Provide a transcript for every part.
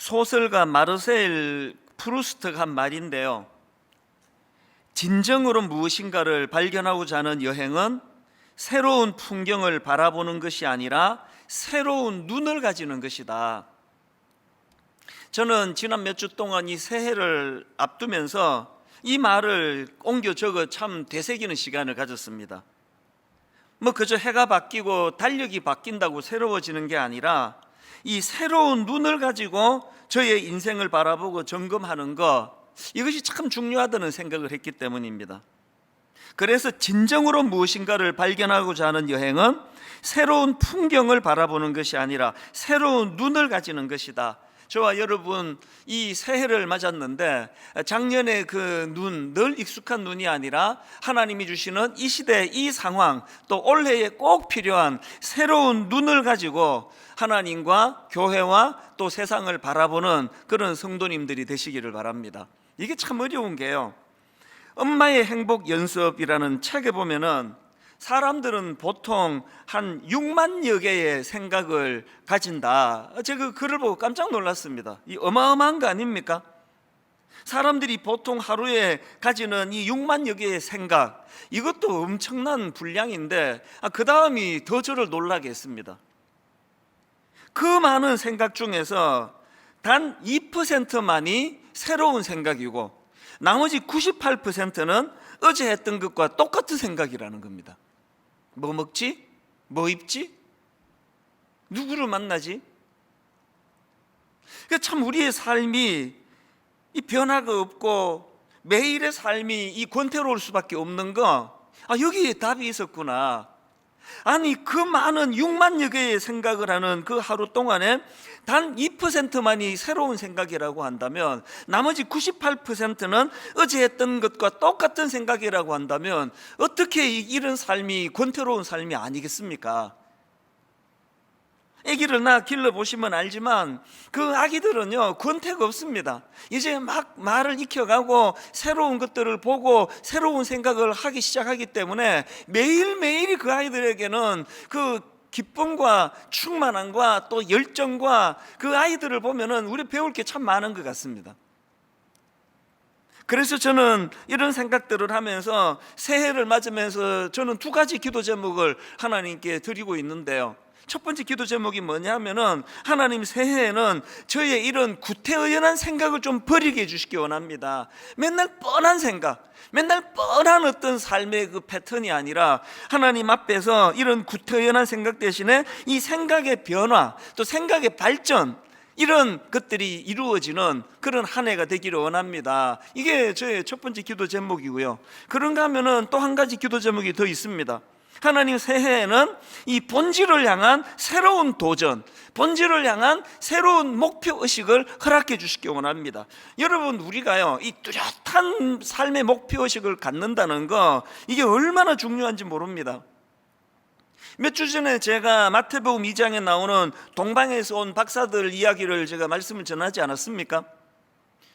소설가 마르셀 프루스트가 한 말인데요, 진정으로 무엇인가를 발견하고자 하는 여행은 새로운 풍경을 바라보는 것이 아니라 새로운 눈을 가지는 것이다. 저는 지난 몇 주 동안 이 새해를 앞두면서 이 말을 옮겨 적어 참 되새기는 시간을 가졌습니다. 그저 해가 바뀌고 달력이 바뀐다고 새로워지는 게 아니라 이 새로운 눈을 가지고 저의 인생을 바라보고 점검하는 것, 이것이 참 중요하다는 생각을 했기 때문입니다. 그래서 진정으로 무엇인가를 발견하고자 하는 여행은 새로운 풍경을 바라보는 것이 아니라 새로운 눈을 가지는 것이다. 저와 여러분 이 새해를 맞았는데 작년에 그 눈, 늘 익숙한 눈이 아니라 하나님이 주시는 이 시대, 이 상황, 또 올해에 꼭 필요한 새로운 눈을 가지고 하나님과 교회와 또 세상을 바라보는 그런 성도님들이 되시기를 바랍니다. 이게 참 어려운 게요, 엄마의 행복 연습이라는 책에 보면은 사람들은 보통 한 6만여 개의 생각을 가진다. 제가 그 글을 보고 깜짝 놀랐습니다. 이 어마어마한 거 아닙니까? 사람들이 보통 하루에 가지는 이 6만여 개의 생각, 이것도 엄청난 분량인데 그 다음이 더 저를 놀라게 했습니다. 그 많은 생각 중에서 단 2%만이 새로운 생각이고 나머지 98%는 어제 했던 것과 똑같은 생각이라는 겁니다. 뭐 먹지? 뭐 입지? 누구를 만나지? 참 우리의 삶이 이 변화가 없고 매일의 삶이 이 권태로울 수밖에 없는 거, 여기에 답이 있었구나. 아니 그 많은 6만여 개의 생각을 하는 그 하루 동안에 단 2%만이 새로운 생각이라고 한다면 나머지 98%는 어제 했던 것과 똑같은 생각이라고 한다면 어떻게 이런 삶이 권태로운 삶이 아니겠습니까? 아기를 낳아 길러보시면 알지만 그 아기들은요 권태가 없습니다. 이제 막 말을 익혀가고 새로운 것들을 보고 새로운 생각을 하기 시작하기 때문에 매일매일이 그 아이들에게는 그 기쁨과 충만함과 또 열정과 그 아이들을 보면은 우리 배울 게 참 많은 것 같습니다. 그래서 저는 이런 생각들을 하면서 새해를 맞으면서 저는 두 가지 기도 제목을 하나님께 드리고 있는데요, 첫 번째 기도 제목이 뭐냐면은 하나님 새해에는 저의 이런 구태의연한 생각을 좀 버리게 해주시기 원합니다. 맨날 뻔한 생각, 맨날 뻔한 어떤 삶의 그 패턴이 아니라 하나님 앞에서 이런 구태의연한 생각 대신에 이 생각의 변화, 또 생각의 발전, 이런 것들이 이루어지는 그런 한 해가 되기를 원합니다. 이게 저의 첫 번째 기도 제목이고요. 그런가 하면은 또 한 가지 기도 제목이 더 있습니다. 하나님 새해에는 이 본질을 향한 새로운 도전, 본질을 향한 새로운 목표의식을 허락해 주시기 원합니다. 여러분, 우리가요 이 뚜렷한 삶의 목표의식을 갖는다는 거, 이게 얼마나 중요한지 모릅니다. 몇 주 전에 제가 마태복음 2장에 나오는 동방에서 온 박사들 이야기를 제가 말씀을 전하지 않았습니까?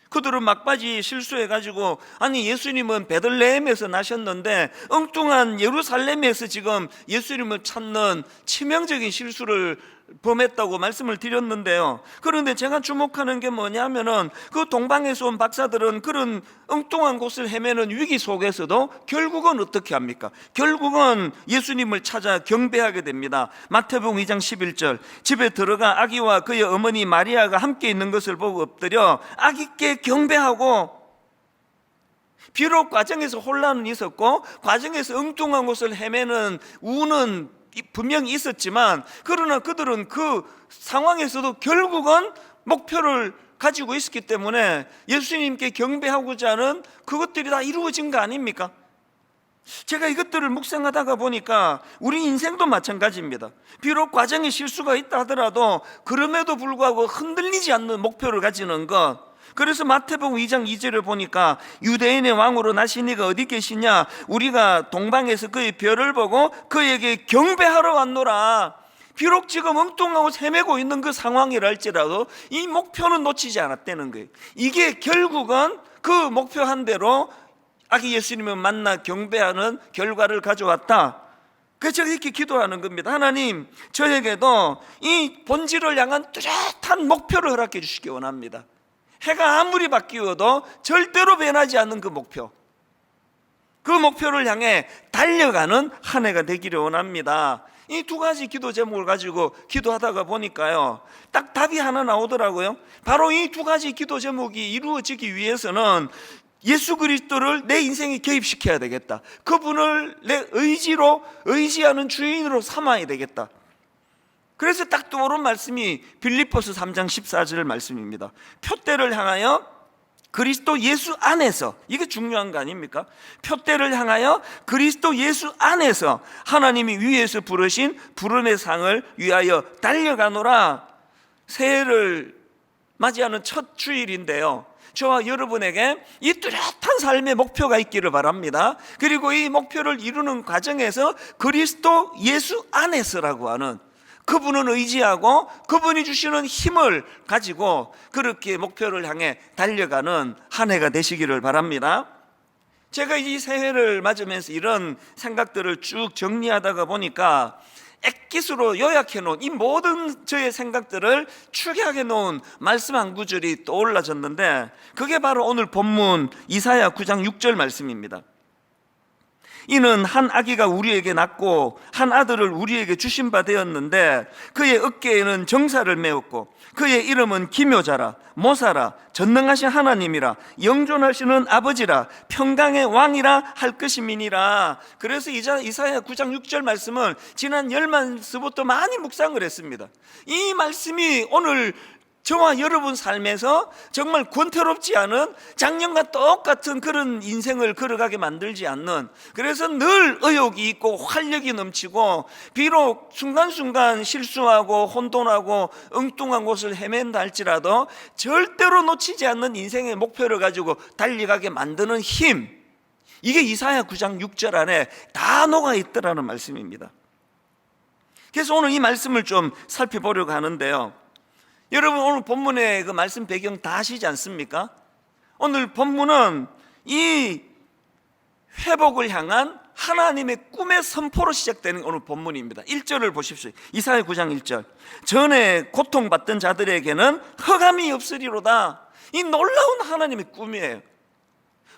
그들은 막바지 실수해가지고 아니 예수님은 베들레헴에서 나셨는데 엉뚱한 예루살렘에서 지금 예수님을 찾는 치명적인 실수를 범했다고 말씀을 드렸는데요, 그런데 제가 주목하는 게 뭐냐면은 그 동방에서 온 박사들은 그런 엉뚱한 곳을 헤매는 위기 속에서도 결국은 어떻게 합니까? 결국은 예수님을 찾아 경배하게 됩니다. 마태복음 2장 11절, 집에 들어가 아기와 그의 어머니 마리아가 함께 있는 것을 보고 엎드려 아기께 경배하고, 비록 과정에서 혼란은 있었고 과정에서 엉뚱한 곳을 헤매는 우는 분명히 있었지만, 그러나 그들은 그 상황에서도 결국은 목표를 가지고 있었기 때문에 예수님께 경배하고자 하는 그것들이 다 이루어진 거 아닙니까? 제가 이것들을 묵상하다가 보니까 우리 인생도 마찬가지입니다. 비록 과정에 실수가 있다 하더라도 그럼에도 불구하고 흔들리지 않는 목표를 가지는 것. 그래서 마태복음 2장 2절을 보니까 유대인의 왕으로 나신 이가 어디 계시냐, 우리가 동방에서 그의 별을 보고 그에게 경배하러 왔노라. 비록 지금 엉뚱하고 헤매고 있는 그 상황이라 할지라도 이 목표는 놓치지 않았다는 거예요. 이게 결국은 그 목표한 대로 아기 예수님을 만나 경배하는 결과를 가져왔다. 그래서 제가 이렇게 기도하는 겁니다. 하나님, 저에게도 이 본질을 향한 뚜렷한 목표를 허락해 주시기 원합니다. 해가 아무리 바뀌어도 절대로 변하지 않는 그 목표, 그 목표를 향해 달려가는 한 해가 되기를 원합니다. 이 두 가지 기도 제목을 가지고 기도하다가 보니까요, 딱 답이 하나 나오더라고요. 바로 이 두 가지 기도 제목이 이루어지기 위해서는 예수 그리스도를 내 인생에 개입시켜야 되겠다. 그분을 내 의지로, 의지하는 주인으로 삼아야 되겠다. 그래서 딱 떠오른 말씀이 빌립보서 3장 14절 말씀입니다. 표대를 향하여 그리스도 예수 안에서, 이게 중요한 거 아닙니까? 표대를 향하여 그리스도 예수 안에서 하나님이 위에서 부르신 부름의 상을 위하여 달려가노라. 새해를 맞이하는 첫 주일인데요, 저와 여러분에게 이 뚜렷한 삶의 목표가 있기를 바랍니다. 그리고 이 목표를 이루는 과정에서 그리스도 예수 안에서라고 하는, 그분은 의지하고 그분이 주시는 힘을 가지고 그렇게 목표를 향해 달려가는 한 해가 되시기를 바랍니다. 제가 이 새해를 맞으면서 이런 생각들을 쭉 정리하다가 보니까 액기스로 요약해 놓은 이 모든 저의 생각들을 축약해 놓은 말씀 한 구절이 떠올라졌는데, 그게 바로 오늘 본문 이사야 9장 6절 말씀입니다. 이는 한 아기가 우리에게 낳고 한 아들을 우리에게 주신 바 되었는데 그의 어깨에는 정사를 메었고 그의 이름은 기묘자라, 모사라, 전능하신 하나님이라, 영존하시는 아버지라, 평강의 왕이라 할 것임이니라. 그래서 이사야 9장 6절 말씀을 지난 열만서부터 많이 묵상을 했습니다. 이 말씀이 오늘 저와 여러분 삶에서 정말 권태롭지 않은, 작년과 똑같은 그런 인생을 걸어가게 만들지 않는, 그래서 늘 의욕이 있고 활력이 넘치고, 비록 순간순간 실수하고 혼돈하고 엉뚱한 곳을 헤맨다 할지라도 절대로 놓치지 않는 인생의 목표를 가지고 달려가게 만드는 힘, 이게 이사야 9장 6절 안에 다 녹아 있더라는 말씀입니다. 그래서 오늘 이 말씀을 좀 살펴보려고 하는데요, 여러분 오늘 본문의 그 말씀 배경 다 아시지 않습니까? 오늘 본문은 이 회복을 향한 하나님의 꿈의 선포로 시작되는 오늘 본문입니다. 1절을 보십시오. 이사야 9장 1절. 전에 고통받던 자들에게는 흑암이 없으리로다. 이 놀라운 하나님의 꿈이에요.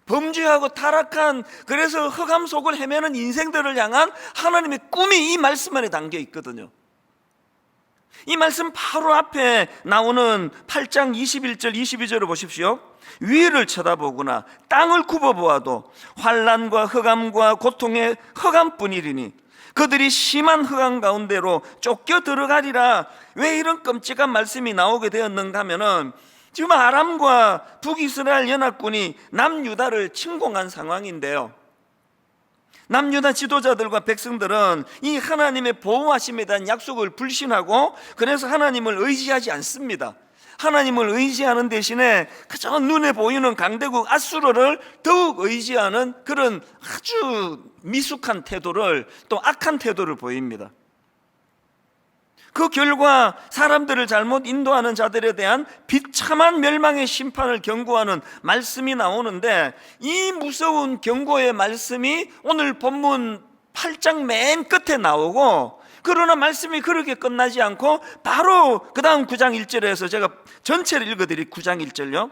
범죄하고 타락한, 그래서 흑암 속을 헤매는 인생들을 향한 하나님의 꿈이 이 말씀 안에 담겨 있거든요. 이 말씀 바로 앞에 나오는 8장 21절 22절을 보십시오. 위를 쳐다보거나 땅을 굽어보아도 환난과 흑암과 고통의 흑암뿐이리니 그들이 심한 흑암 가운데로 쫓겨 들어가리라. 왜 이런 끔찍한 말씀이 나오게 되었는가 하면은, 지금 아람과 북이스라엘 연합군이 남유다를 침공한 상황인데요, 남유다 지도자들과 백성들은 이 하나님의 보호하심에 대한 약속을 불신하고, 그래서 하나님을 의지하지 않습니다. 하나님을 의지하는 대신에 그저 눈에 보이는 강대국 아수르를 더욱 의지하는 그런 아주 미숙한 태도를, 또 악한 태도를 보입니다. 그 결과 사람들을 잘못 인도하는 자들에 대한 비참한 멸망의 심판을 경고하는 말씀이 나오는데, 이 무서운 경고의 말씀이 오늘 본문 8장 맨 끝에 나오고, 그러나 말씀이 그렇게 끝나지 않고 바로 그 다음 9장 1절에서 제가 전체를 읽어드릴 9장 1절요,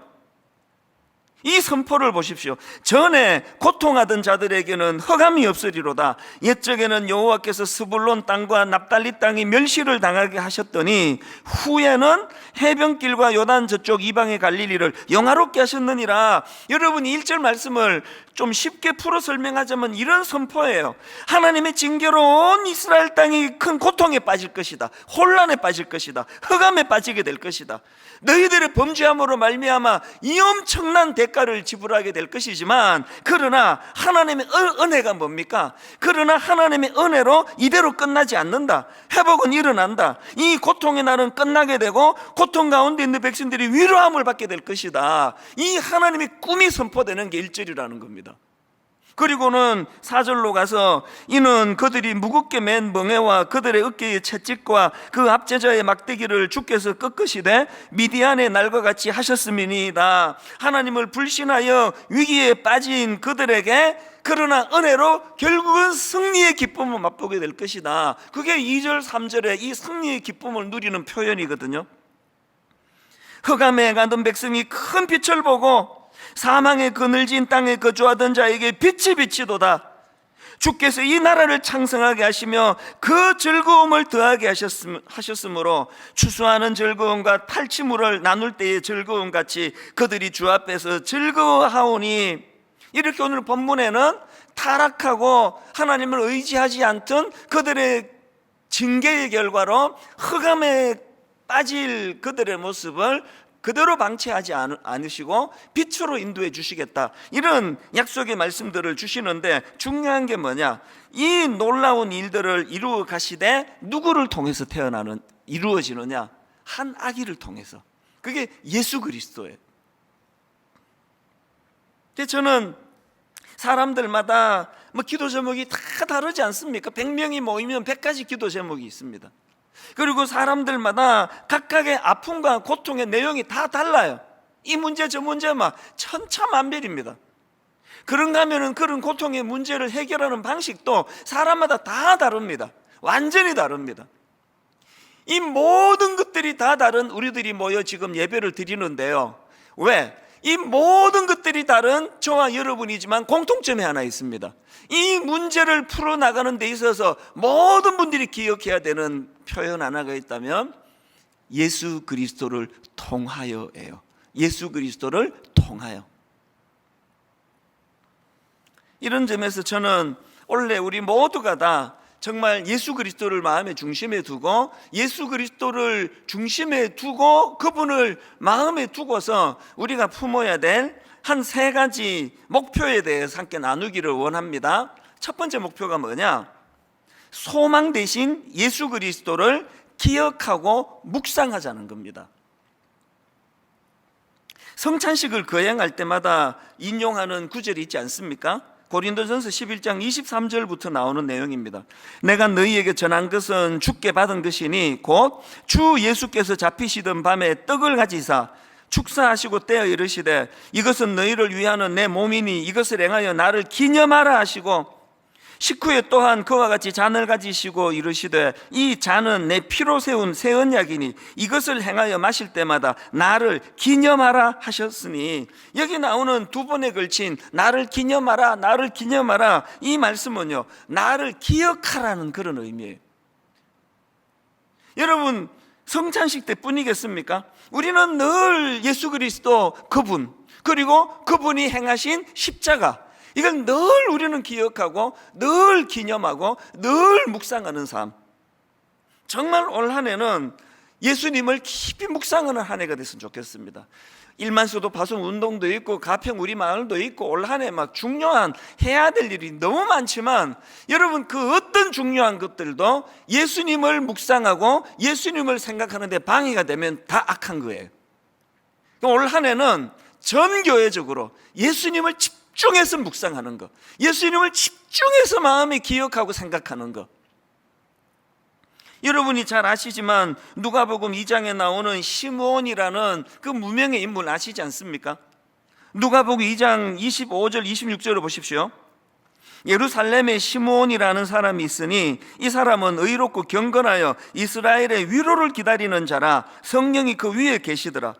이 선포를 보십시오. 전에 고통하던 자들에게는 흑암이 없으리로다. 옛적에는 여호와께서 스불론 땅과 납달리 땅이 멸시를 당하게 하셨더니 후에는 해변길과 요단 저쪽 이방의 갈릴리를 영화롭게 하셨느니라. 여러분이 1절 말씀을 좀 쉽게 풀어 설명하자면 이런 선포예요. 하나님의 징계로 온 이스라엘 땅이 큰 고통에 빠질 것이다. 혼란에 빠질 것이다. 흑암에 빠지게 될 것이다. 너희들의 범죄함으로 말미암아 이 엄청난 대가를 지불하게 될 것이지만, 그러나 하나님의 은혜가 뭡니까? 그러나 하나님의 은혜로 이대로 끝나지 않는다. 회복은 일어난다. 이 고통의 날은 끝나게 되고 고통 가운데 있는 백성들이 위로함을 받게 될 것이다. 이 하나님의 꿈이 선포되는 게 1절이라는 겁니다. 그리고는 4절로 가서 이는 그들이 무겁게 맨 멍에와 그들의 어깨의 채찍과 그 압제자의 막대기를 주께서 꺾으시되 미디안의 날과 같이 하셨음이니이다. 하나님을 불신하여 위기에 빠진 그들에게 그러나 은혜로 결국은 승리의 기쁨을 맛보게 될 것이다. 그게 2절 3절에 이 승리의 기쁨을 누리는 표현이거든요. 흑암에 가던 백성이 큰 빛을 보고 사망의 그늘진 땅에 거주하던 자에게 빛이 비치도다. 주께서 이 나라를 창성하게 하시며 그 즐거움을 더하게 하셨으므로 추수하는 즐거움과 탈취물을 나눌 때의 즐거움 같이 그들이 주 앞에서 즐거워하오니. 이렇게 오늘 본문에는 타락하고 하나님을 의지하지 않던 그들의 징계의 결과로 흑암에 빠질 그들의 모습을 그대로 방치하지 않으시고 빛으로 인도해 주시겠다, 이런 약속의 말씀들을 주시는데, 중요한 게 뭐냐? 이 놀라운 일들을 이루어 가시되 누구를 통해서 이루어지느냐? 한 아기를 통해서. 그게 예수 그리스도예요. 저는 사람들마다 기도 제목이 다 다르지 않습니까? 100명이 모이면 100가지 기도 제목이 있습니다. 그리고 사람들마다 각각의 아픔과 고통의 내용이 다 달라요. 이 문제 저 문제 천차만별입니다. 그런가 하면은 그런 고통의 문제를 해결하는 방식도 사람마다 다 다릅니다. 완전히 다릅니다. 이 모든 것들이 다 다른 우리들이 모여 지금 예배를 드리는데요, 왜? 이 모든 것들이 다른 저와 여러분이지만 공통점이 하나 있습니다. 이 문제를 풀어나가는 데 있어서 모든 분들이 기억해야 되는 표현 하나가 있다면 예수 그리스도를 통하여예요. 예수 그리스도를 통하여. 이런 점에서 저는 원래 우리 모두가 다 정말 예수 그리스도를 마음의 중심에 두고, 예수 그리스도를 중심에 두고 그분을 마음에 두고서 우리가 품어야 될 한 3가지 목표에 대해서 함께 나누기를 원합니다. 첫 번째 목표가 뭐냐? 소망 대신 예수 그리스도를 기억하고 묵상하자는 겁니다. 성찬식을 거행할 때마다 인용하는 구절이 있지 않습니까? 고린도전서 11장 23절부터 나오는 내용입니다. 내가 너희에게 전한 것은 주께 받은 것이니 곧 주 예수께서 잡히시던 밤에 떡을 가지사 축사하시고 떼어 이르시되 이것은 너희를 위하는 내 몸이니 이것을 행하여 나를 기념하라 하시고, 식후에 또한 그와 같이 잔을 가지시고 이르시되 이 잔은 내 피로 세운 새 언약이니 이것을 행하여 마실 때마다 나를 기념하라 하셨으니, 여기 나오는 2번에 걸친 나를 기념하라, 나를 기념하라, 이 말씀은요, 나를 기억하라는 그런 의미예요. 여러분, 성찬식 때뿐이겠습니까? 우리는 늘 예수 그리스도 그분, 그리고 그분이 행하신 십자가, 이걸 늘 우리는 기억하고 늘 기념하고 늘 묵상하는 삶. 정말 올 한 해는 예수님을 깊이 묵상하는 한 해가 됐으면 좋겠습니다. 일만수도 파송 운동도 있고 가평 우리 마을도 있고 올 한 해 중요한 해야 될 일이 너무 많지만, 여러분 그 어떤 중요한 것들도 예수님을 묵상하고 예수님을 생각하는데 방해가 되면 다 악한 거예요. 올 한 해는 전 교회적으로 예수님을 집중해서 묵상하는 것, 예수님을 집중해서 마음에 기억하고 생각하는 것. 여러분이 잘 아시지만 누가복음 2장에 나오는 시므온이라는 그 무명의 인물 아시지 않습니까? 누가복음 2장 25절 26절을 보십시오. 예루살렘에 시므온이라는 사람이 있으니 이 사람은 의롭고 경건하여 이스라엘의 위로를 기다리는 자라, 성령이 그 위에 계시더라.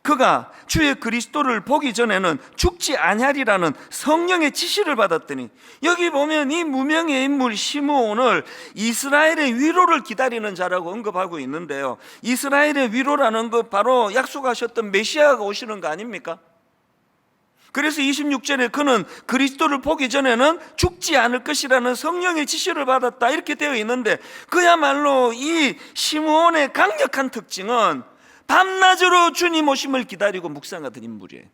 그가 주의 그리스도를 보기 전에는 죽지 아니하리라는 성령의 지시를 받았더니, 여기 보면 이 무명의 인물 시므온을 이스라엘의 위로를 기다리는 자라고 언급하고 있는데요, 이스라엘의 위로라는 것 바로 약속하셨던 메시아가 오시는 거 아닙니까? 그래서 26절에 그는 그리스도를 보기 전에는 죽지 않을 것이라는 성령의 지시를 받았다, 이렇게 되어 있는데, 그야말로 이 시므온의 강력한 특징은 밤낮으로 주님 오심을 기다리고 묵상하던 인물이에요.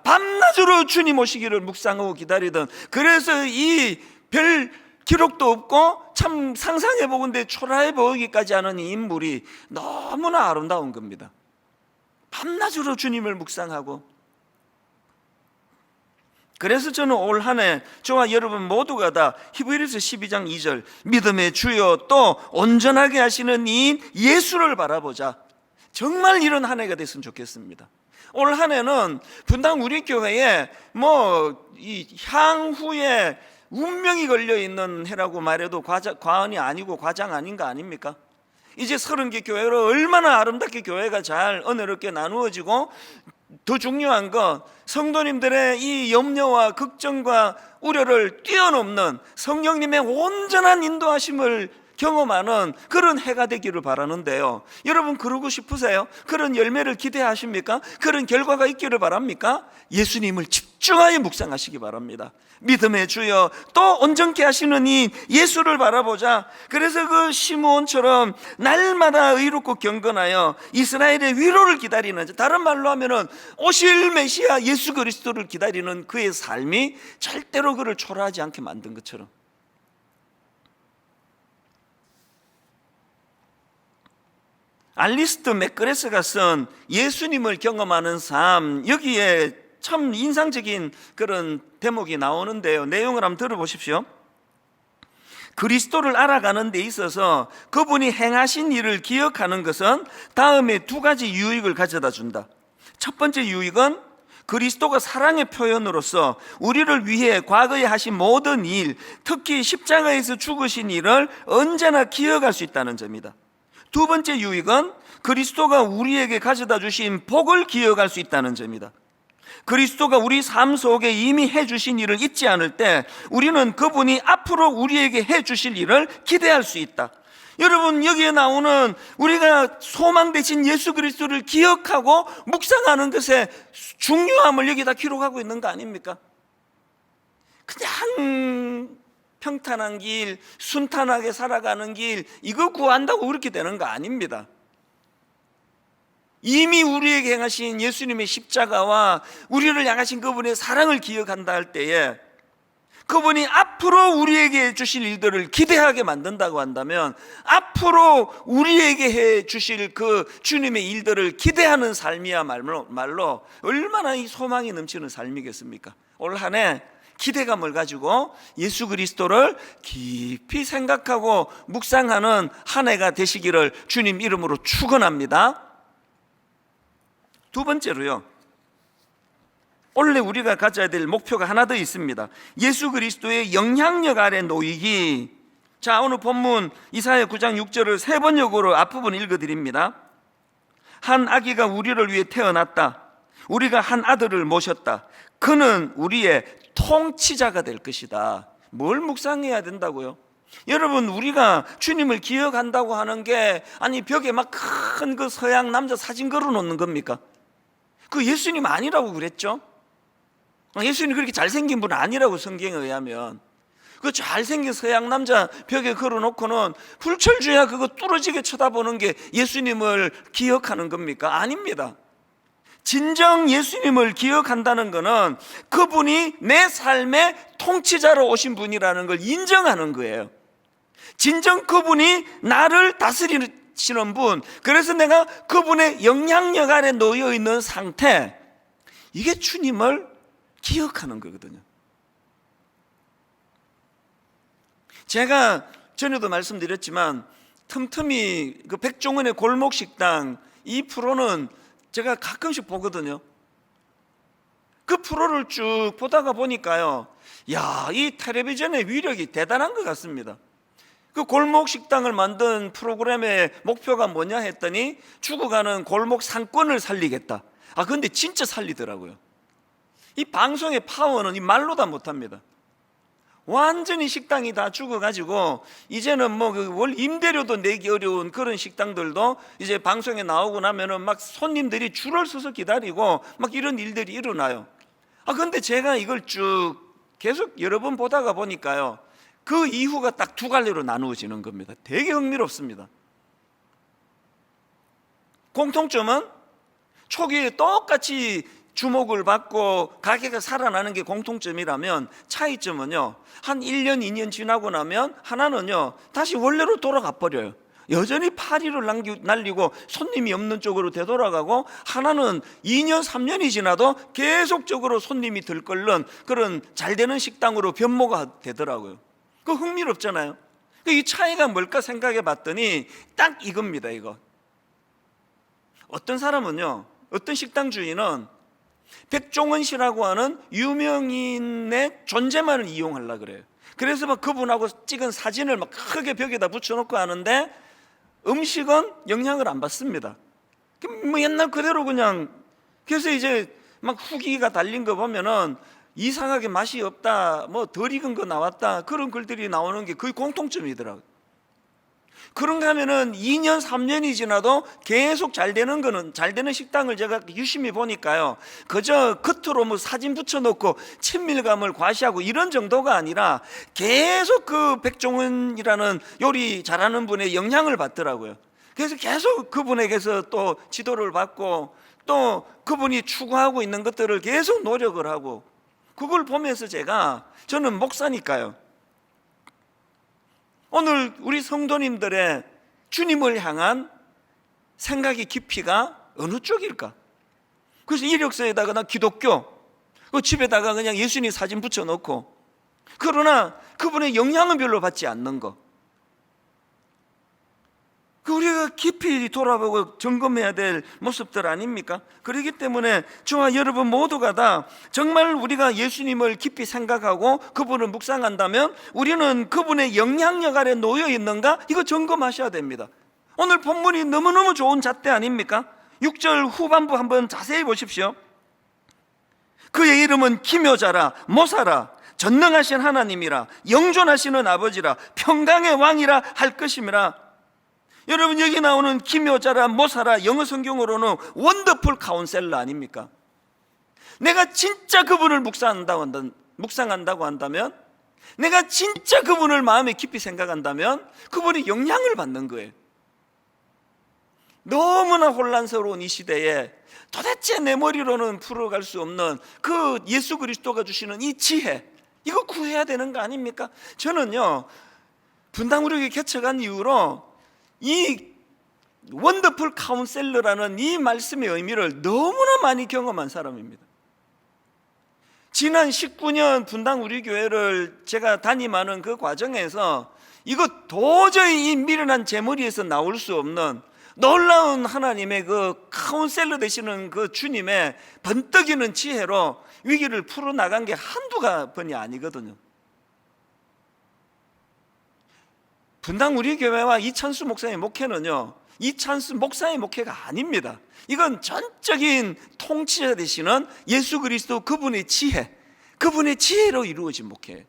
밤낮으로 주님 오시기를 묵상하고 기다리던, 그래서 이 별 기록도 없고 참 상상해 보건대 초라해 보이기까지 하는 이 인물이 너무나 아름다운 겁니다. 밤낮으로 주님을 묵상하고. 그래서 저는 올 한 해 저와 여러분 모두가 다 히브리서 12장 2절 믿음의 주요 또 온전하게 하시는 이인 예수를 바라보자, 정말 이런 한 해가 됐으면 좋겠습니다. 올 한 해는 분당 우리 교회에 이 향후에 운명이 걸려 있는 해라고 말해도 과언이 아니고 과장 아닌 거 아닙니까? 이제 30개 교회로 얼마나 아름답게 교회가 잘 은혜롭게 나누어지고, 더 중요한 건 성도님들의 이 염려와 걱정과 우려를 뛰어넘는 성령님의 온전한 인도하심을 경험하는 그런 해가 되기를 바라는데요, 여러분 그러고 싶으세요? 그런 열매를 기대하십니까? 그런 결과가 있기를 바랍니까? 예수님을 집중하여 묵상하시기 바랍니다. 믿음의 주여, 또 온전케 하시는 이 예수를 바라보자. 그래서 그 시므온처럼 날마다 의롭고 경건하여 이스라엘의 위로를 기다리는, 다른 말로 하면은 오실 메시아 예수 그리스도를 기다리는 그의 삶이 절대로 그를 초라하지 않게 만든 것처럼, 알리스트 맥그레스가 쓴 예수님을 경험하는 삶, 여기에 참 인상적인 그런 대목이 나오는데요, 내용을 한번 들어보십시오. 그리스도를 알아가는 데 있어서 그분이 행하신 일을 기억하는 것은 다음에 두 가지 유익을 가져다 준다. 첫 번째 유익은 그리스도가 사랑의 표현으로서 우리를 위해 과거에 하신 모든 일, 특히 십자가에서 죽으신 일을 언제나 기억할 수 있다는 점이다. 두 번째 유익은 그리스도가 우리에게 가져다 주신 복을 기억할 수 있다는 점이다. 그리스도가 우리 삶 속에 이미 해주신 일을 잊지 않을 때 우리는 그분이 앞으로 우리에게 해주실 일을 기대할 수 있다. 여러분, 여기에 나오는 우리가 소망 되신 예수 그리스도를 기억하고 묵상하는 것의 중요함을 여기다 기록하고 있는 거 아닙니까? 그냥 평탄한 길, 순탄하게 살아가는 길, 이거 구한다고 그렇게 되는 거 아닙니다. 이미 우리에게 행하신 예수님의 십자가와 우리를 향하신 그분의 사랑을 기억한다 할 때에, 그분이 앞으로 우리에게 해주실 일들을 기대하게 만든다고 한다면, 앞으로 우리에게 해주실 그 주님의 일들을 기대하는 삶이야말로 얼마나 이 소망이 넘치는 삶이겠습니까? 올 한 해 기대감을 가지고 예수 그리스도를 깊이 생각하고 묵상하는 한 해가 되시기를 주님 이름으로 축원합니다. 두 번째로요, 원래 우리가 가져야 될 목표가 하나 더 있습니다. 예수 그리스도의 영향력 아래 놓이기. 자, 오늘 본문 이사야 9장 6절을 세 번역으로 앞부분 읽어드립니다. 한 아기가 우리를 위해 태어났다. 우리가 한 아들을 모셨다. 그는 우리의 통치자가 될 것이다. 뭘 묵상해야 된다고요? 여러분, 우리가 주님을 기억한다고 하는 게 아니 벽에 막 큰 그 서양 남자 사진 걸어 놓는 겁니까? 그 예수님 아니라고 그랬죠? 예수님 그렇게 잘생긴 분 아니라고 성경에 의하면. 그 잘생긴 서양 남자 벽에 걸어놓고는 불철주야 그거 뚫어지게 쳐다보는 게 예수님을 기억하는 겁니까? 아닙니다. 진정 예수님을 기억한다는 것은 그분이 내 삶의 통치자로 오신 분이라는 걸 인정하는 거예요. 진정 그분이 나를 다스리시는 분, 그래서 내가 그분의 영향력 아래 놓여 있는 상태, 이게 주님을 기억하는 거거든요. 제가 전에도 말씀드렸지만 틈틈이 그 백종원의 골목식당, 이 프로는 제가 가끔씩 보거든요. 그 프로를 쭉 보다가 보니까요, 야, 이 텔레비전의 위력이 대단한 것 같습니다. 그 골목 식당을 만든 프로그램의 목표가 뭐냐 했더니 죽어가는 골목 상권을 살리겠다. 아, 근데 진짜 살리더라고요. 이 방송의 파워는 이 말로 다 못합니다. 완전히 식당이 다 죽어가지고 이제는 뭐 그 월 임대료도 내기 어려운 그런 식당들도 이제 방송에 나오고 나면은 막 손님들이 줄을 서서 기다리고 막 이런 일들이 일어나요. 아, 근데 제가 이걸 쭉 계속 여러 번 보다가 보니까요, 그 이후가 딱 두 갈래로 나누어지는 겁니다. 되게 흥미롭습니다. 공통점은 초기에 똑같이 주목을 받고 가게가 살아나는 게 공통점이라면, 차이점은요, 한 1년 2년 지나고 나면 하나는요 다시 원래로 돌아가 버려요. 여전히 파리를 날리고 손님이 없는 쪽으로 되돌아가고, 하나는 2년 3년이 지나도 계속적으로 손님이 들끓는 그런 잘 되는 식당으로 변모가 되더라고요. 그 흥미롭잖아요. 이 차이가 뭘까 생각해 봤더니 딱 이겁니다. 이거 어떤 사람은요 어떤 식당 주인은 백종원 씨라고 하는 유명인의 존재만을 이용하려고 그래요. 그래서 막 그분하고 찍은 사진을 막 크게 벽에다 붙여놓고 하는데 음식은 영향을 안 받습니다. 뭐 옛날 그대로 그냥. 그래서 이제 막 후기가 달린 거 보면은 이상하게 맛이 없다, 뭐 덜 익은 거 나왔다, 그런 글들이 나오는 게 거의 공통점이더라고요. 그런가 하면은 2년 3년이 지나도 계속 잘 되는 식당을 제가 유심히 보니까요, 그저 겉으로 뭐 사진 붙여놓고 친밀감을 과시하고 이런 정도가 아니라 계속 그 백종원이라는 요리 잘하는 분의 영향을 받더라고요. 그래서 계속 그분에게서 또 지도를 받고 또 그분이 추구하고 있는 것들을 계속 노력을 하고, 그걸 보면서 저는 목사니까요, 오늘 우리 성도님들의 주님을 향한 생각의 깊이가 어느 쪽일까? 그래서 이력서에다가 나 기독교, 그 집에다가 그냥 예수님 사진 붙여놓고, 그러나 그분의 영향은 별로 받지 않는 거, 우리가 깊이 돌아보고 점검해야 될 모습들 아닙니까? 그렇기 때문에 저와 여러분 모두가 다 정말 우리가 예수님을 깊이 생각하고 그분을 묵상한다면 우리는 그분의 영향력 아래 놓여 있는가? 이거 점검하셔야 됩니다. 오늘 본문이 너무너무 좋은 잣대 아닙니까? 6절 후반부 한번 자세히 보십시오. 그의 이름은 기묘자라, 모사라, 전능하신 하나님이라, 영존하시는 아버지라, 평강의 왕이라 할 것임이라. 여러분, 여기 나오는 기묘자라, 모사라, 영어 성경으로는 원더풀 카운셀러 아닙니까? 내가 진짜 그분을 묵상한다고 한다면, 내가 진짜 그분을 마음에 깊이 생각한다면 그분이 영향을 받는 거예요. 너무나 혼란스러운 이 시대에 도대체 내 머리로는 풀어갈 수 없는 그 예수 그리스도가 주시는 이 지혜, 이거 구해야 되는 거 아닙니까? 저는요, 분당우력이 개척한 이후로 이 원더풀 카운셀러라는 이 말씀의 의미를 너무나 많이 경험한 사람입니다. 지난 19년 분당 우리 교회를 제가 담임하는 그 과정에서 이거 도저히 이 미련한 제 머리에서 나올 수 없는 놀라운 하나님의 그 카운셀러 되시는 그 주님의 번뜩이는 지혜로 위기를 풀어나간 게 한두 번이 아니거든요. 분당 우리 교회와 이찬수 목사의 목회는요, 이찬수 목사의 목회가 아닙니다. 이건 전적인 통치자 되시는 예수 그리스도 그분의 지혜, 그분의 지혜로 이루어진 목회예요.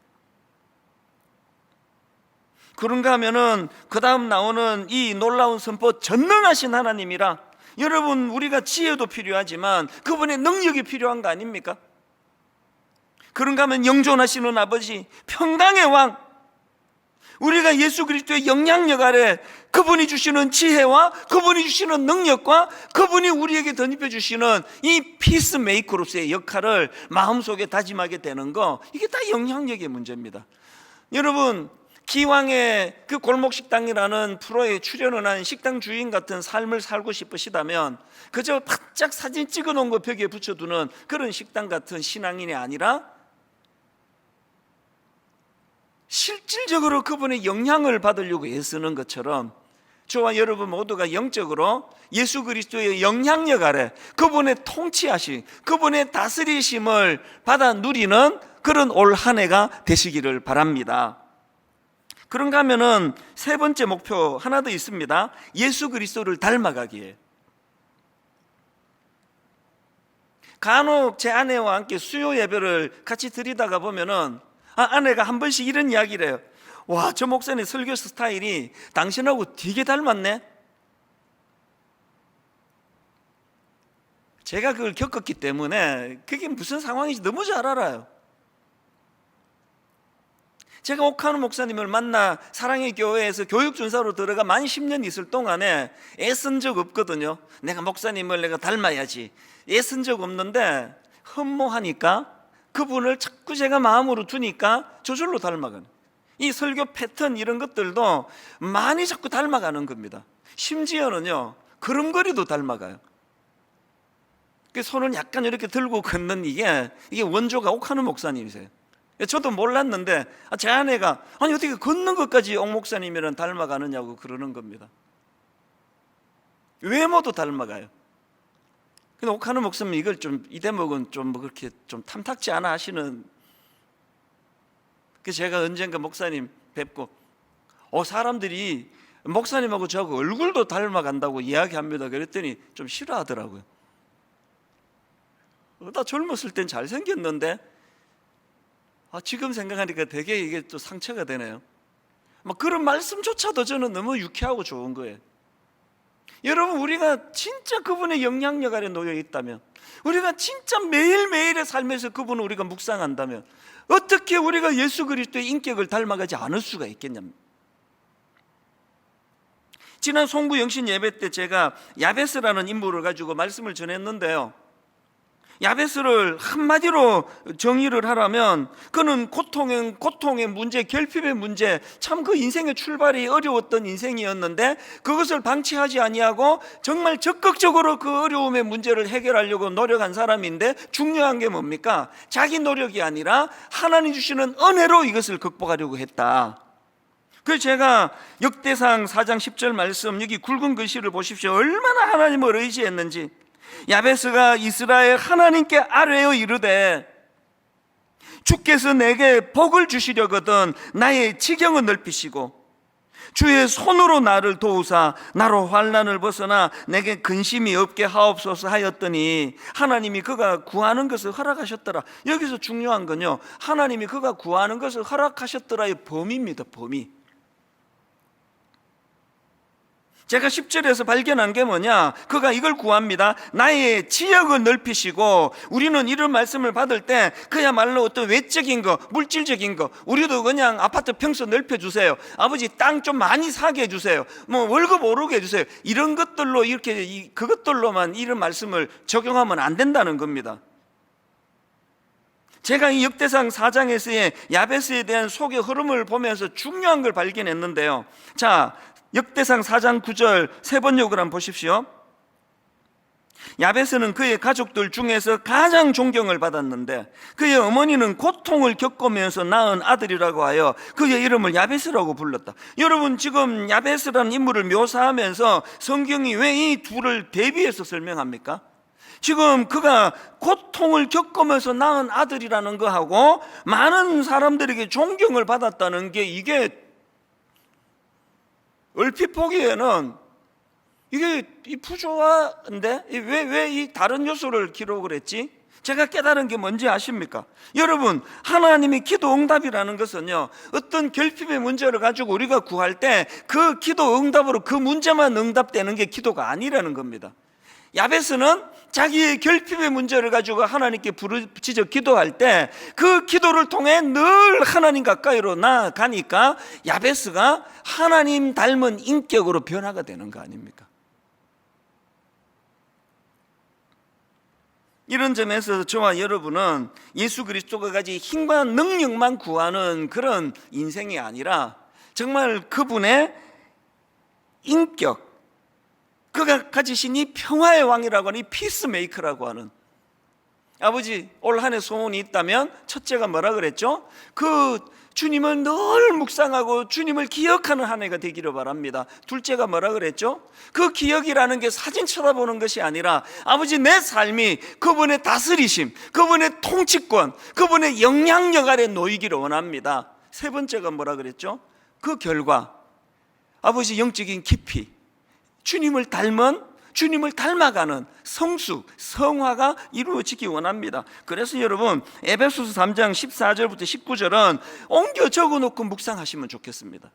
그런가 하면은 그 다음 나오는 이 놀라운 선포, 전능하신 하나님이라. 여러분, 우리가 지혜도 필요하지만 그분의 능력이 필요한 거 아닙니까? 그런가 하면 영존하시는 아버지, 평강의 왕. 우리가 예수 그리스도의 영향력 아래 그분이 주시는 지혜와 그분이 주시는 능력과 그분이 우리에게 덧입혀 주시는 이 피스메이커로서의 역할을 마음속에 다짐하게 되는 거, 이게 다 영향력의 문제입니다. 여러분, 기왕의 그 골목식당이라는 프로에 출연을 한 식당 주인 같은 삶을 살고 싶으시다면 그저 바짝 사진 찍어 놓은 거 벽에 붙여두는 그런 식당 같은 신앙인이 아니라 실질적으로 그분의 영향을 받으려고 애쓰는 것처럼 저와 여러분 모두가 영적으로 예수 그리스도의 영향력 아래 그분의 통치하심, 그분의 다스리심을 받아 누리는 그런 올 한 해가 되시기를 바랍니다. 그런가 하면은 세 번째 목표 하나 더 있습니다. 예수 그리스도를 닮아가기에. 간혹 제 아내와 함께 수요 예배를 같이 드리다가 보면은 아내가 한 번씩 이런 이야기를 해요. 와, 저 목사님 설교 스타일이 당신하고 되게 닮았네. 제가 그걸 겪었기 때문에 그게 무슨 상황인지 너무 잘 알아요. 제가 옥하는 목사님을 만나 사랑의 교회에서 교육준사로 들어가 만 10년 있을 동안에 애쓴 적 없거든요. 내가 목사님을 내가 닮아야지, 애쓴 적 없는데 흠모하니까 그분을 자꾸 제가 마음으로 두니까 저절로 닮아가는, 이 설교 패턴 이런 것들도 많이 자꾸 닮아가는 겁니다. 심지어는요, 걸음걸이도 닮아가요. 손을 약간 이렇게 들고 걷는 이게 원조가 옥하는 목사님이세요. 저도 몰랐는데 제 아내가 아니 어떻게 걷는 것까지 옥 목사님이랑 닮아가느냐고 그러는 겁니다. 외모도 닮아가요. 근데 옥하는 목사님 이걸 이 대목은 뭐 그렇게 좀 탐탁지 않아 하시는. 그래서 제가 언젠가 목사님 뵙고 사람들이 목사님하고 저하고 얼굴도 닮아간다고 이야기합니다. 그랬더니 좀 싫어하더라고요. 나 젊었을 땐 잘생겼는데 지금 생각하니까 되게 이게 또 상처가 되네요. 막 그런 말씀조차도 저는 너무 유쾌하고 좋은 거예요. 여러분, 우리가 진짜 그분의 영향력 아래 놓여 있다면, 우리가 진짜 매일매일의 삶에서 그분을 우리가 묵상한다면 어떻게 우리가 예수 그리스도의 인격을 닮아가지 않을 수가 있겠냐면, 지난 송구 영신 예배 때 제가 야베스라는 인물을 가지고 말씀을 전했는데요, 야베스를 한마디로 정의를 하라면 그는 고통의 문제, 결핍의 문제, 참 그 인생의 출발이 어려웠던 인생이었는데 그것을 방치하지 아니하고 정말 적극적으로 그 어려움의 문제를 해결하려고 노력한 사람인데, 중요한 게 뭡니까? 자기 노력이 아니라 하나님 주시는 은혜로 이것을 극복하려고 했다. 그래서 제가 역대상 4장 10절 말씀, 여기 굵은 글씨를 보십시오. 얼마나 하나님을 의지했는지. 야베스가 이스라엘 하나님께 아뢰어 이르되, 주께서 내게 복을 주시려거든 나의 지경을 넓히시고 주의 손으로 나를 도우사 나로 환난을 벗어나 내게 근심이 없게 하옵소서 하였더니 하나님이 그가 구하는 것을 허락하셨더라. 여기서 중요한 건요, 하나님이 그가 구하는 것을 허락하셨더라의 범위입니다. 범위. 제가 10절에서 발견한 게 뭐냐? 그가 이걸 구합니다. 나의 지역을 넓히시고. 우리는 이런 말씀을 받을 때 그야말로 어떤 외적인 거, 물질적인 거, 우리도 그냥 아파트 평수 넓혀주세요, 아버지 땅 좀 많이 사게 해주세요, 뭐 월급 오르게 해주세요, 이런 것들로 이렇게 그것들로만 이런 말씀을 적용하면 안 된다는 겁니다. 제가 이 역대상 4장에서의 야베스에 대한 속의 흐름을 보면서 중요한 걸 발견했는데요. 자, 역대상 4장 9절 세 번역을 한번 보십시오. 야베스는 그의 가족들 중에서 가장 존경을 받았는데 그의 어머니는 고통을 겪으면서 낳은 아들이라고 하여 그의 이름을 야베스라고 불렀다. 여러분, 지금 야베스라는 인물을 묘사하면서 성경이 왜 이 둘을 대비해서 설명합니까? 지금 그가 고통을 겪으면서 낳은 아들이라는 거하고 많은 사람들에게 존경을 받았다는 게, 이게 얼핏 보기에는 이게 부조화인데 왜 이 다른 요소를 기록을 했지? 제가 깨달은 게 뭔지 아십니까? 여러분, 하나님의 기도 응답이라는 것은요, 어떤 결핍의 문제를 가지고 우리가 구할 때 그 기도 응답으로 그 문제만 응답되는 게 기도가 아니라는 겁니다. 야베스는 자기의 결핍의 문제를 가지고 하나님께 부르짖어 기도할 때 그 기도를 통해 늘 하나님 가까이로 나아가니까 야베스가 하나님 닮은 인격으로 변화가 되는 거 아닙니까? 이런 점에서 저와 여러분은 예수 그리스도가 가진 힘과 능력만 구하는 그런 인생이 아니라 정말 그분의 인격, 그가 가지신 이 평화의 왕이라고 하는 이 피스메이커라고 하는, 아버지 올 한 해 소원이 있다면 첫째가 뭐라 그랬죠? 그 주님을 늘 묵상하고 주님을 기억하는 한 해가 되기를 바랍니다. 둘째가 뭐라 그랬죠? 그 기억이라는 게 사진 쳐다보는 것이 아니라 아버지 내 삶이 그분의 다스리심, 그분의 통치권, 그분의 영향력 아래 놓이기를 원합니다. 세 번째가 뭐라 그랬죠? 그 결과 아버지 영적인 깊이, 주님을 닮아가는 성숙, 성화가 이루어지기 원합니다. 그래서 여러분, 에베소서 3장 14절부터 19절은 옮겨 적어놓고 묵상하시면 좋겠습니다.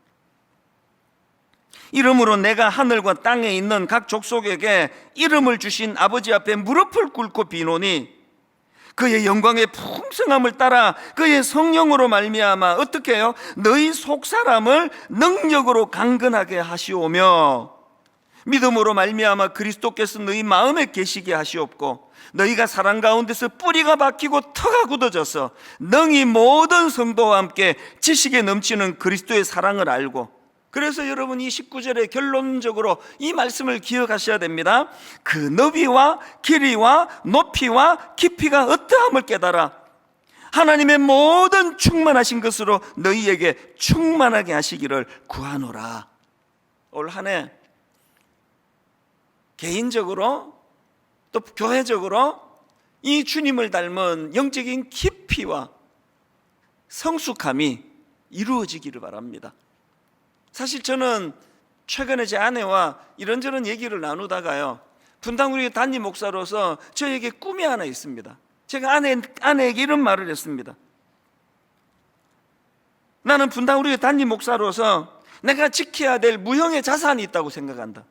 이러므로 내가 하늘과 땅에 있는 각 족속에게 이름을 주신 아버지 앞에 무릎을 꿇고 비노니 그의 영광의 풍성함을 따라 그의 성령으로 말미암아 어떻게 해요? 너희 속사람을 능력으로 강건하게 하시오며 믿음으로 말미암아 그리스도께서 너희 마음에 계시게 하시옵고 너희가 사랑 가운데서 뿌리가 박히고 터가 굳어져서 능히 모든 성도와 함께 지식에 넘치는 그리스도의 사랑을 알고. 그래서 여러분, 이 19절에 결론적으로 이 말씀을 기억하셔야 됩니다. 그 너비와 길이와 높이와 깊이가 어떠함을 깨달아 하나님의 모든 충만하신 것으로 너희에게 충만하게 하시기를 구하노라. 올 한 해 개인적으로 또 교회적으로 이 주님을 닮은 영적인 깊이와 성숙함이 이루어지기를 바랍니다. 사실 저는 최근에 제 아내와 이런저런 얘기를 나누다가요, 분당 우리 담임 목사로서 저에게 꿈이 하나 있습니다. 제가 아내에게 이런 말을 했습니다. 나는 분당 우리 담임 목사로서 내가 지켜야 될 무형의 자산이 있다고 생각한다.